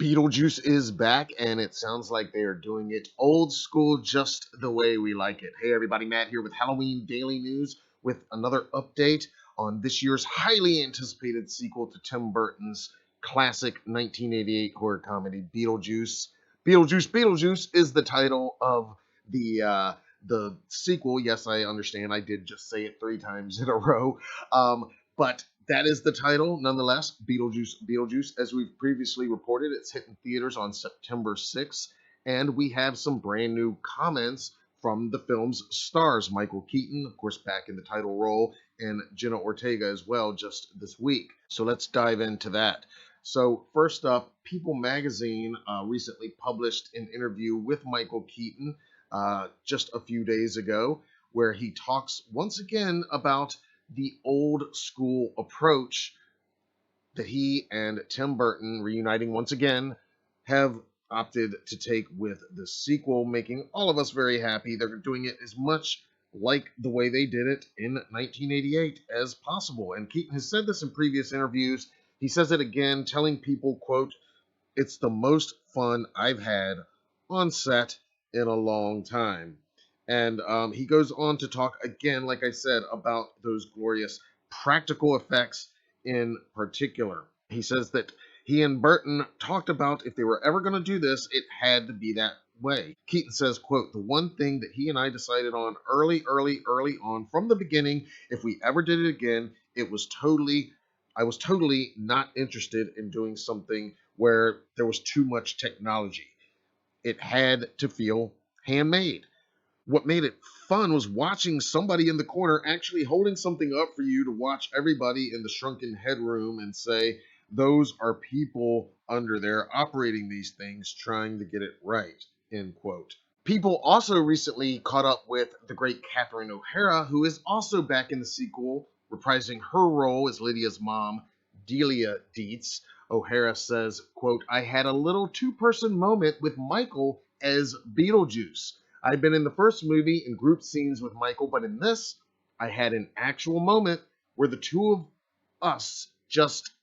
Beetlejuice is back, and it sounds like they are doing it old school, just the way we like it. Hey, everybody, Matt here with Halloween Daily News with another update on this year's highly anticipated sequel to Tim Burton's classic 1988 horror comedy, Beetlejuice. Beetlejuice is the title of the sequel. Yes, I understand. I did just say it 3 times in a row. But that is the title, nonetheless. Beetlejuice, as we've previously reported, it's hitting theaters on September 6th, and we have some brand new comments from the film's stars. Michael Keaton, of course, back in the title role, and Jenna Ortega as well, just this week. So let's dive into that. So first up, People Magazine recently published an interview with Michael Keaton just a few days ago, where he talks once again about the old school approach that he and Tim Burton, reuniting once again, have opted to take with the sequel, making all of us very happy. They're doing it as much like the way they did it in 1988 as possible. And Keaton has said this in previous interviews. He says it again, telling people, quote, "It's the most fun I've had on set in a long time." And he goes on to talk again, like I said, about those glorious practical effects in particular. He says that he and Burton talked about if they were ever going to do this, it had to be that way. Keaton says, quote, "The one thing that he and I decided on early on from the beginning, if we ever did it again, I was totally not interested in doing something where there was too much technology. It had to feel handmade. What made it fun was watching somebody in the corner actually holding something up for you to watch everybody in the shrunken headroom and say, those are people under there operating these things trying to get it right," end quote. People also recently caught up with the great Catherine O'Hara, who is also back in the sequel, reprising her role as Lydia's mom, Delia Dietz. O'Hara says, quote, "I had a little two-person moment with Michael as Beetlejuice. I've been in the first movie in group scenes with Michael, but in this, I had an actual moment where the two of us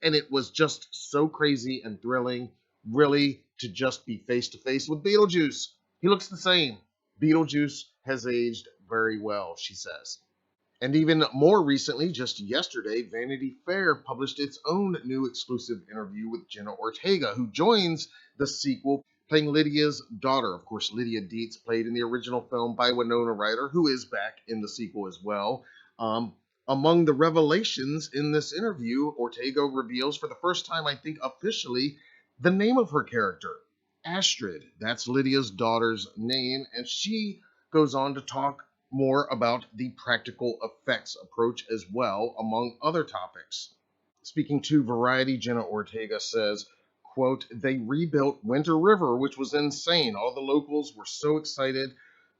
and it was just so crazy and thrilling, really, to just be face to face with Beetlejuice. He looks the same. Beetlejuice has aged very well," she says. And even more recently, just yesterday, Vanity Fair published its own new exclusive interview with Jenna Ortega, who joins the sequel playing Lydia's daughter. Of course, Lydia Dietz, played in the original film by Winona Ryder, who is back in the sequel as well. Among the revelations in this interview, Ortega reveals for the first time, I think officially, the name of her character, Astrid. That's Lydia's daughter's name, and she goes on to talk more about the practical effects approach as well, among other topics. Speaking to Variety, Jenna Ortega says, quote, "They rebuilt Winter River, which was insane. All the locals were so excited,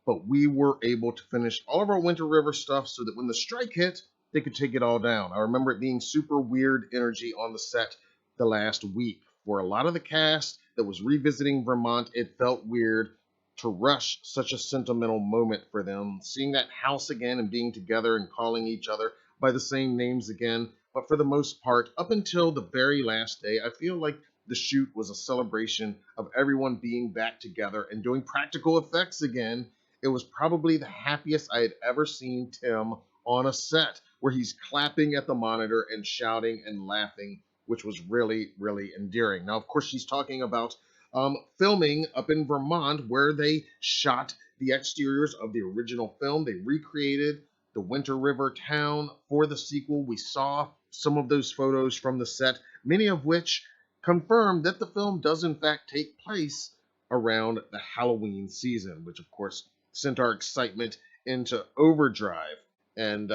but we were able to finish all of our Winter River stuff so that when the strike hit, they could take it all down. I remember it being super weird energy on the set the last week. For a lot of the cast that was revisiting Vermont, it felt weird to rush such a sentimental moment for them, seeing that house again and being together and calling each other by the same names again. But for the most part, up until the very last day, I feel like the shoot was a celebration of everyone being back together and doing practical effects again. It was probably the happiest I had ever seen Tim on a set, where he's clapping at the monitor and shouting and laughing, which was really, really endearing." Now, of course, she's talking about filming up in Vermont, where they shot the exteriors of the original film. They recreated the Winter River town for the sequel. We saw some of those photos from the set, many of which confirmed that the film does in fact take place around the Halloween season, which of course sent our excitement into overdrive. And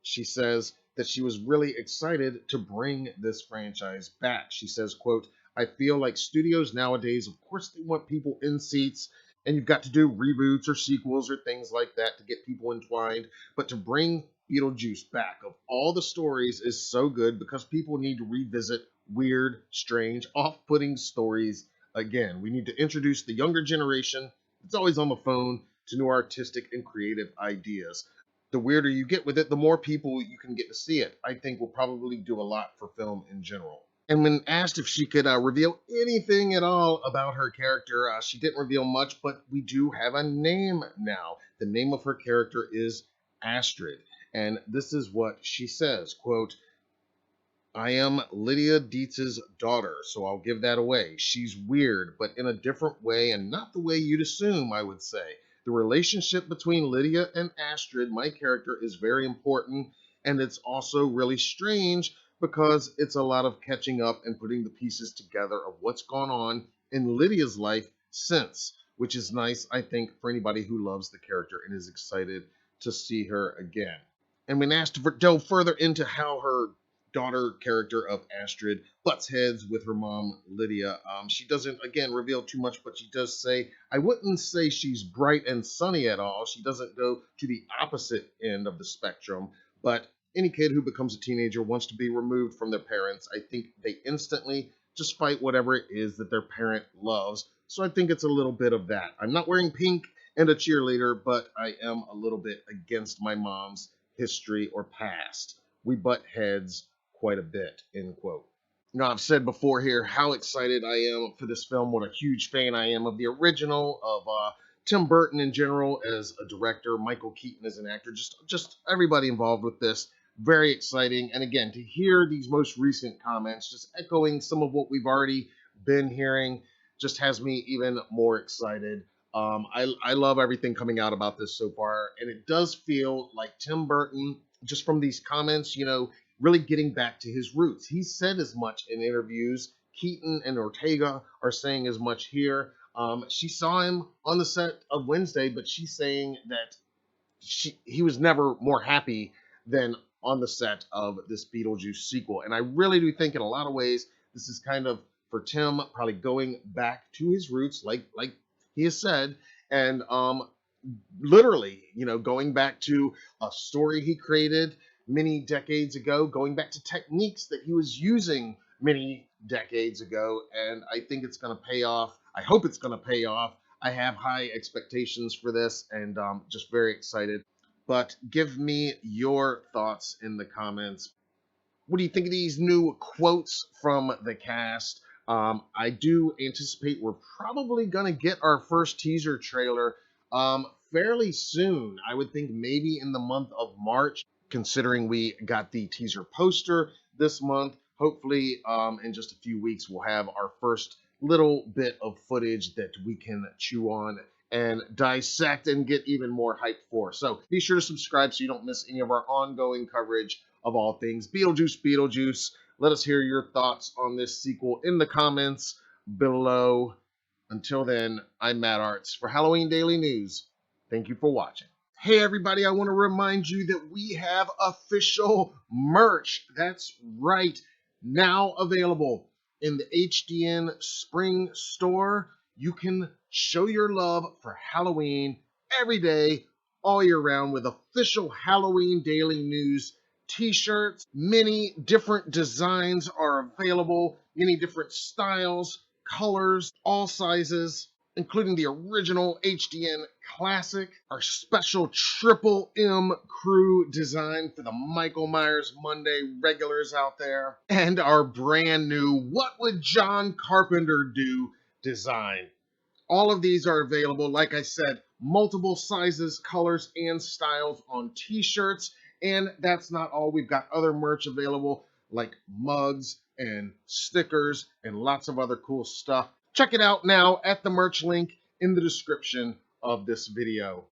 she says that she was really excited to bring this franchise back. She says, quote, "I feel like studios nowadays, of course, they want people in seats, and you've got to do reboots or sequels or things like that to get people entwined. But to bring Beetlejuice back, of all the stories, is so good because people need to revisit weird, strange, off-putting stories again. We need to introduce the younger generation that's always on the phone to new artistic and creative ideas. The weirder you get with it, the more people you can get to see it. I think will probably do a lot for film in general." And when asked if she could reveal anything at all about her character, she didn't reveal much, but we do have a name now. The name of her character is Astrid. And this is what she says, quote, I am Lydia Dietz's daughter, so I'll give that away. She's weird, but in a different way, and not the way you'd assume, I would say. The relationship between Lydia and Astrid, my character, is very important, and it's also really strange because it's a lot of catching up and putting the pieces together of what's gone on in Lydia's life since, which is nice, I think, for anybody who loves the character and is excited to see her again. And when asked to delve further into how her daughter character of Astrid butts heads with her mom, Lydia. She doesn't, again, reveal too much, but she does say, I wouldn't say she's bright and sunny at all. She doesn't go to the opposite end of the spectrum, but any kid who becomes a teenager wants to be removed from their parents. I think they instantly just fight whatever it is that their parent loves. So I think it's a little bit of that. I'm not wearing pink and a cheerleader, but I am a little bit against my mom's history or past. We butt heads quite a bit, end quote. I've said before here how excited I am for this film, what a huge fan I am of the original, of Tim Burton in general as a director, Michael Keaton as an actor, just everybody involved with this. Very exciting. And again, to hear these most recent comments, just echoing some of what we've already been hearing, just has me even more excited. I love everything coming out about this so far, and it does feel like Tim Burton, just from these comments, really getting back to his roots. He said as much in interviews. Keaton and Ortega are saying as much here. She saw him on the set of Wednesday, but she's saying that he was never more happy than on the set of this Beetlejuice sequel. And I really do think in a lot of ways, this is kind of, for Tim, probably going back to his roots, like he has said, and literally, going back to a story he created many decades ago, going back to techniques that he was using many decades ago, and I think it's going to pay off. I hope it's going to pay off. I have high expectations for this, and just very excited. But give me your thoughts in the comments. What do you think of these new quotes from the cast? I do anticipate we're probably going to get our first teaser trailer fairly soon. I would think maybe in the month of March, considering we got the teaser poster this month. Hopefully, in just a few weeks, we'll have our first little bit of footage that we can chew on and dissect and get even more hyped for. So be sure to subscribe so you don't miss any of our ongoing coverage of all things Beetlejuice. Let us hear your thoughts on this sequel in the comments below. Until then, I'm Matt Arts for Halloween Daily News. Thank you for watching. Hey everybody, I want to remind you that we have official merch. That's right, now available in the HDN Spring Store. You can show your love for Halloween every day, all year round, with official Halloween Daily News t-shirts. Many different designs are available, many different styles, colors, all sizes, including the original HDN Classic, our special Triple M Crew design for the Michael Myers Monday regulars out there, and our brand new What Would John Carpenter Do design. All of these are available, like I said, multiple sizes, colors, and styles on t-shirts. And that's not all. We've got other merch available, like mugs and stickers and lots of other cool stuff. Check it out now at the merch link in the description of this video.